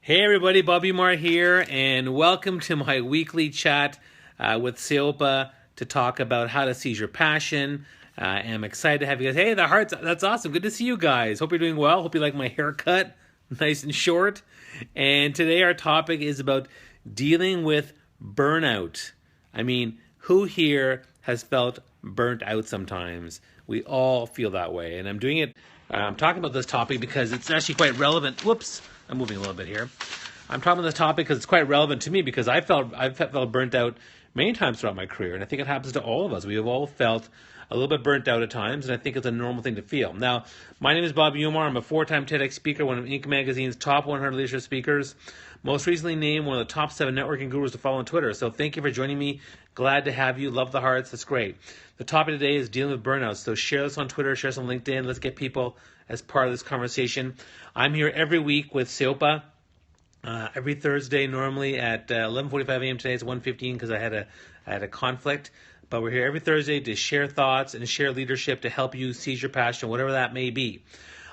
Hey everybody, Bobby Marr here, and welcome to my weekly chat with Seopa to talk about how to seize your passion. And I'm excited to have you guys. Hey, the hearts, that's awesome. Good to see you guys. Hope you're doing well. Hope you like my haircut, nice and short. And today our topic is about dealing with burnout. I mean, who here has felt burnt out sometimes? We all feel that way, and I'm talking about this topic because it's actually quite relevant. Whoops, I'm moving a little bit here. I'm talking about this topic because it's quite relevant to me because I've felt burnt out many times throughout my career, and I think it happens to all of us. We have all felt a little bit burnt out at times, and I think it's a normal thing to feel. Now, my name is Bobby Umar. I'm a four-time TEDx speaker, one of Inc. magazine's top 100 leadership speakers. Most recently named one of the top 7 networking gurus to follow on Twitter. So thank you for joining me. Glad to have you. Love the hearts. That's great. The topic today is dealing with burnout. So share this on Twitter, share this on LinkedIn. Let's get people as part of this conversation. I'm here every week with Seopa. Every Thursday, normally at 11:45 a.m. Today it's 1:15 because I had a conflict. But we're here every Thursday to share thoughts and share leadership to help you seize your passion, whatever that may be.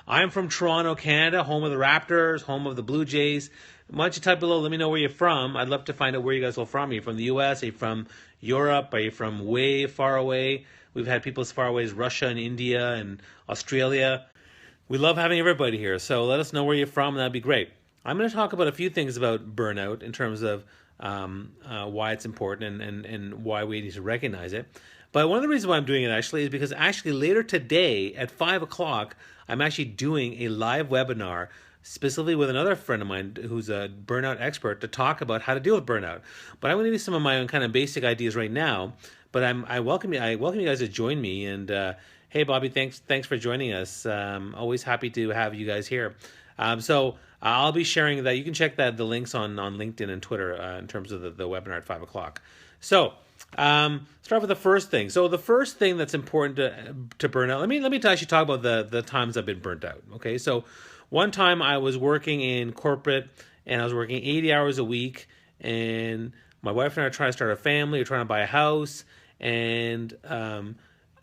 I'm from Toronto, Canada, home of the Raptors, home of the Blue Jays. Why don't you type below, let me know where you're from. I'd love to find out where you guys are from. Are you from the U.S.? Are you from Europe? Are you from way far away? We've had people as far away as Russia and India and Australia. We love having everybody here, so let us know where you're from, and that'd be great. I'm going to talk about a few things about burnout in terms of why it's important and why we need to recognize it. But one of the reasons why I'm doing it actually is because actually later today at 5 o'clock, I'm actually doing a live webinar specifically with another friend of mine who's a burnout expert to talk about how to deal with burnout. But I'm going to give you some of my own kind of basic ideas right now. But I welcome you guys to join me. And hey, Bobby, thanks for joining us. Always happy to have you guys here. So I'll be sharing that. You can check the links on LinkedIn and Twitter in terms of the webinar at 5 o'clock. So start with the first thing. So the first thing that's important to burnout. Let me actually talk about the times I've been burnt out. Okay, so one time I was working in corporate and I was working 80 hours a week, and my wife and I are trying to start a family, we're trying to buy a house, and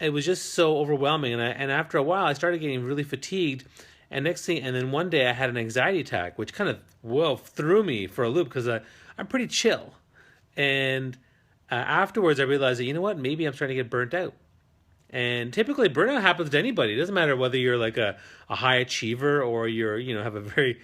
it was just so overwhelming. And after a while, I started getting really fatigued. And then one day I had an anxiety attack, which kind of threw me for a loop because I'm pretty chill. And afterwards, I realized that, you know what, maybe I'm starting to get burnt out. And typically, burnout happens to anybody. It doesn't matter whether you're like a high achiever or have a very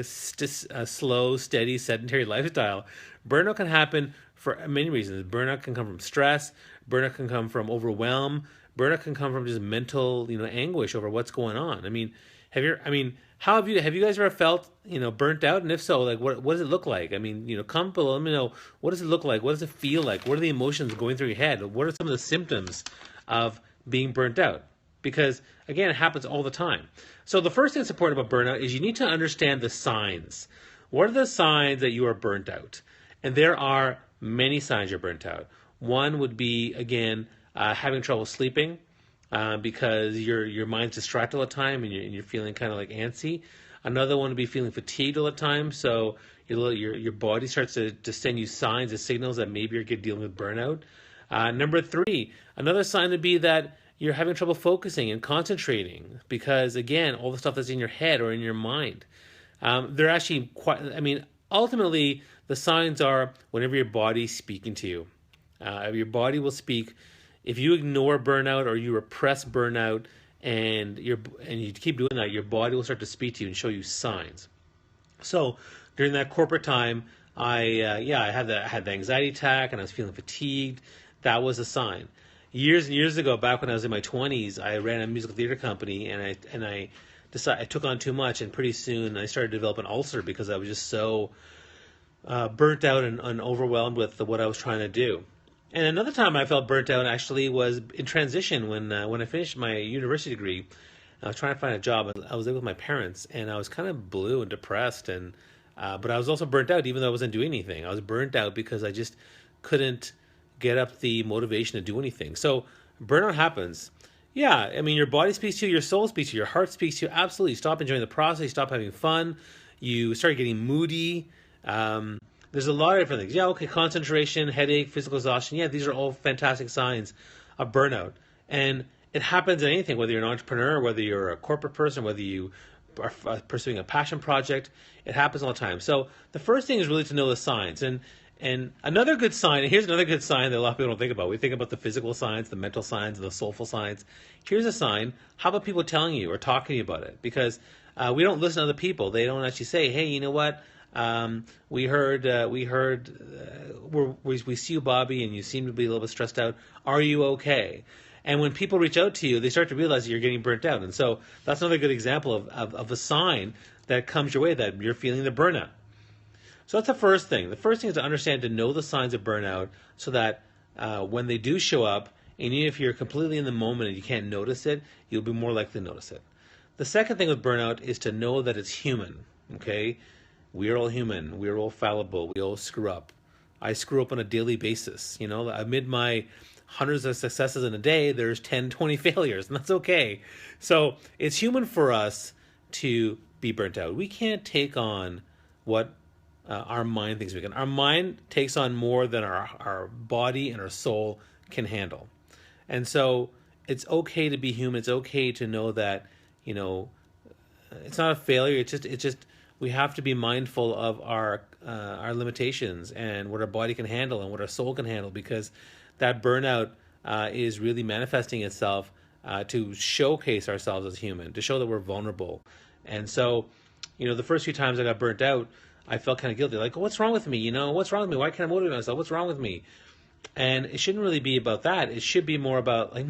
slow, steady, sedentary lifestyle. Burnout can happen for many reasons. Burnout can come from stress. Burnout can come from overwhelm. Burnout can come from just mental, anguish over what's going on. I mean, have you guys ever felt, burnt out? And if so, like, what does it look like? I mean, comment below, let me know, what does it look like? What does it feel like? What are the emotions going through your head? What are some of the symptoms of being burnt out? Because again, it happens all the time. So the first thing that's important about burnout is you need to understand the signs. What are the signs that you are burnt out? And there are many signs you're burnt out. One would be, again, having trouble sleeping. Because your mind's distracted all the time and you're feeling kind of like antsy. Another one would be feeling fatigued all the time. So your body starts to send you signs and signals that maybe you're dealing with burnout. Number 3, another sign would be that you're having trouble focusing and concentrating because, again, all the stuff that's in your head or in your mind. They're actually ultimately the signs are whenever your body's speaking to you. Your body will speak. If you ignore burnout or you repress burnout and you keep doing that, your body will start to speak to you and show you signs. So during that corporate time, I had the anxiety attack and I was feeling fatigued. That was a sign. Years and years ago, back when I was in my 20s, I ran a musical theater company and I decided I took on too much, and pretty soon I started to develop an ulcer because I was just so burnt out and overwhelmed with what I was trying to do. And another time I felt burnt out actually was in transition when I finished my university degree. I was trying to find a job. I was living with my parents, and I was kind of blue and depressed, but I was also burnt out even though I wasn't doing anything. I was burnt out because I just couldn't get up the motivation to do anything. So burnout happens. Yeah, I mean, your body speaks to you, your soul speaks to you, your heart speaks to you. Absolutely. Stop enjoying the process. You stop having fun. You start getting moody. There's a lot of different things. Yeah, okay, concentration, headache, physical exhaustion. Yeah, these are all fantastic signs of burnout. And it happens in anything, whether you're an entrepreneur, whether you're a corporate person, whether you pursuing a passion project. It happens all the time. So the first thing is really to know the signs. And another good sign, and here's another good sign that a lot of people don't think about. We think about the physical signs, the mental signs, the soulful signs. Here's a sign. How about people telling you or talking to you about it? Because we don't listen to other people. They don't actually say, hey, you know what? We see you, Bobby, and you seem to be a little bit stressed out. Are you okay? And when people reach out to you, they start to realize that you're getting burnt out. And so that's another good example of a sign that comes your way that you're feeling the burnout. So that's the first thing. The first thing is to understand, to know the signs of burnout so that when they do show up, and even if you're completely in the moment and you can't notice it, you'll be more likely to notice it. The second thing with burnout is to know that it's human, okay? We are all human. We are all fallible. We all screw up. I screw up on a daily basis. You know, amid my hundreds of successes in a day, there's 10, 20 failures, and that's okay. So it's human for us to be burnt out. We can't take on what our mind thinks we can. Our mind takes on more than our body and our soul can handle. And so it's okay to be human. It's okay to know that, you know, it's not a failure. It's just we have to be mindful of our limitations and what our body can handle and what our soul can handle, because that burnout is really manifesting itself to showcase ourselves as human, to show that we're vulnerable. And so, you know, the first few times I got burnt out, I felt kind of guilty. Like, oh, what's wrong with me? You know, what's wrong with me? Why can't I motivate myself? What's wrong with me? And it shouldn't really be about that. It should be more about like,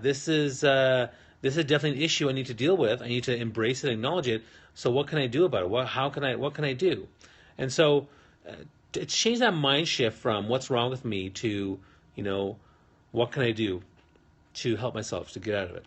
this is definitely an issue I need to deal with. I need to embrace it, acknowledge it. So what can I do about it? What can I do? And so to change that mind shift from what's wrong with me to, you know, what can I do to help myself to get out of it?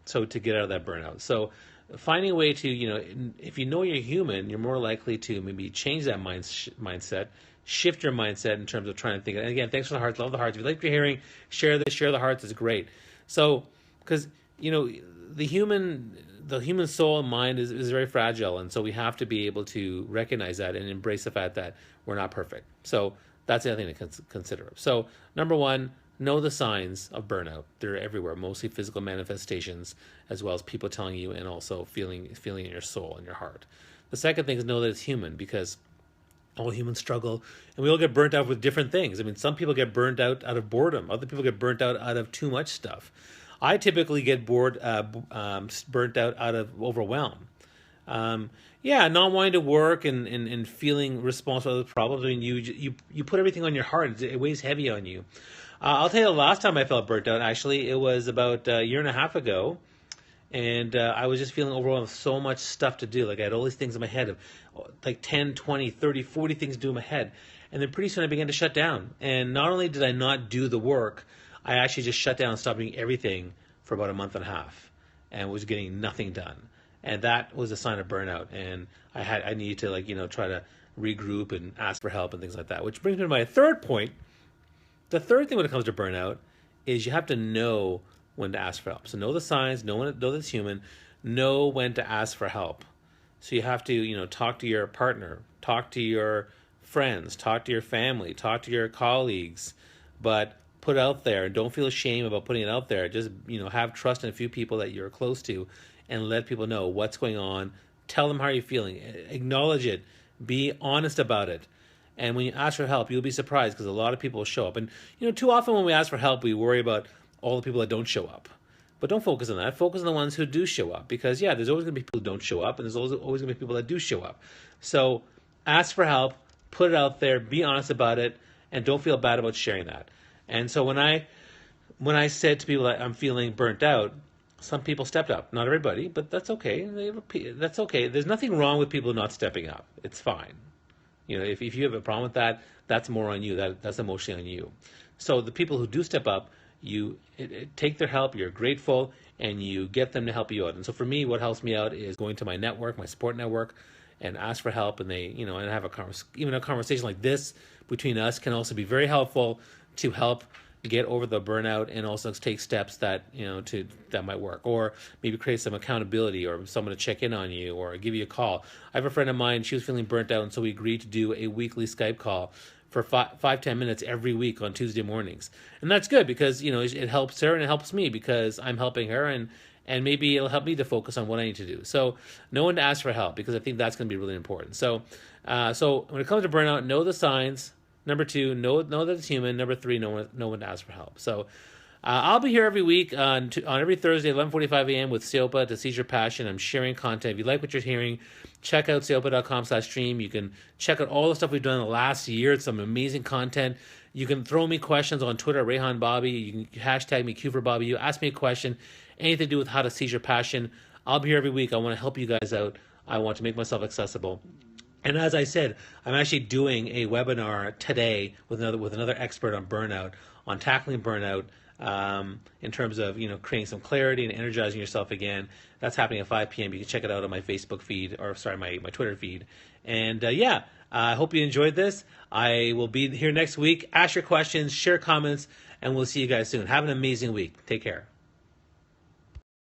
So to get out of that burnout. So finding a way to, you know, if you know you're human, you're more likely to maybe change that mindset, shift your mindset in terms of trying to think. And again, thanks for the hearts. Love the hearts. If you like what you're hearing, share this, share the hearts. It's great. So, because, you know, the human soul and mind is very fragile. And so we have to be able to recognize that and embrace the fact that we're not perfect. So that's the other thing to consider. So number one, know the signs of burnout. They're everywhere, mostly physical manifestations, as well as people telling you and also feeling in your soul and your heart. The second thing is know that it's human, because all humans struggle and we all get burnt out with different things. I mean, some people get burnt out of boredom. Other people get burnt out of too much stuff. I typically get burnt out out of overwhelm. Not wanting to work and feeling responsible for the problems. I mean, you put everything on your heart. It weighs heavy on you. I'll tell you the last time I felt burnt out, actually, it was about a year and a half ago. And I was just feeling overwhelmed with so much stuff to do. Like I had all these things in my head of like 10, 20, 30, 40 things to do in my head. And then pretty soon I began to shut down. And not only did I not do the work, I actually just shut down and stopped doing everything for about a month and a half and was getting nothing done. And that was a sign of burnout. And I needed to try to regroup and ask for help and things like that. Which brings me to my third point. The third thing when it comes to burnout is you have to know when to ask for help. So know the signs, know that it's human, know when to ask for help. So you have to, talk to your partner, talk to your friends, talk to your family, talk to your colleagues, but put it out there. Don't feel ashamed about putting it out there. Just, have trust in a few people that you're close to and let people know what's going on. Tell them how you're feeling. Acknowledge it. Be honest about it. And when you ask for help, you'll be surprised because a lot of people will show up. And, too often when we ask for help, we worry about all the people that don't show up. But don't focus on that. Focus on the ones who do show up. Because, there's always going to be people who don't show up, and there's always going to be people that do show up. So ask for help, put it out there, be honest about it, and don't feel bad about sharing that. And so when I said to people that I'm feeling burnt out, some people stepped up. Not everybody, but that's okay. That's okay. There's nothing wrong with people not stepping up. It's fine. If you have a problem with that, that's more on you. That's emotionally on you. So the people who do step up, you take their help, you're grateful, and you get them to help you out. And so for me, what helps me out is going to my network, my support network, and ask for help. And they, and have even a conversation like this between us can also be very helpful to help get over the burnout and also take steps that, that might work. Or maybe create some accountability or someone to check in on you or give you a call. I have a friend of mine, she was feeling burnt out, and so we agreed to do a weekly Skype call for 5-10 minutes every week on Tuesday mornings. And that's good because, it helps her and it helps me because I'm helping her and maybe it'll help me to focus on what I need to do. So know when to ask for help, because I think that's going to be really important. So when it comes to burnout, know the signs. Number two, know that it's human. Number three, know when to ask for help. So I'll be here every week on every Thursday, 11:45 a.m. with Seopa to Seize Your Passion. I'm sharing content. If you like what you're hearing, check out seopa.com/stream. You can check out all the stuff we've done in the last year. It's some amazing content. You can throw me questions on Twitter, Rayhan Bobby. You can hashtag me Q for Bobby. You ask me a question, anything to do with how to seize your passion. I'll be here every week. I want to help you guys out. I want to make myself accessible. And as I said, I'm actually doing a webinar today with another expert on burnout, on tackling burnout, in terms of creating some clarity and energizing yourself again. That's happening at 5 p.m. You can check it out on my Facebook feed, or sorry, my Twitter feed. And I hope you enjoyed this. I will be here next week. Ask your questions, share comments, and we'll see you guys soon. Have an amazing week. Take care.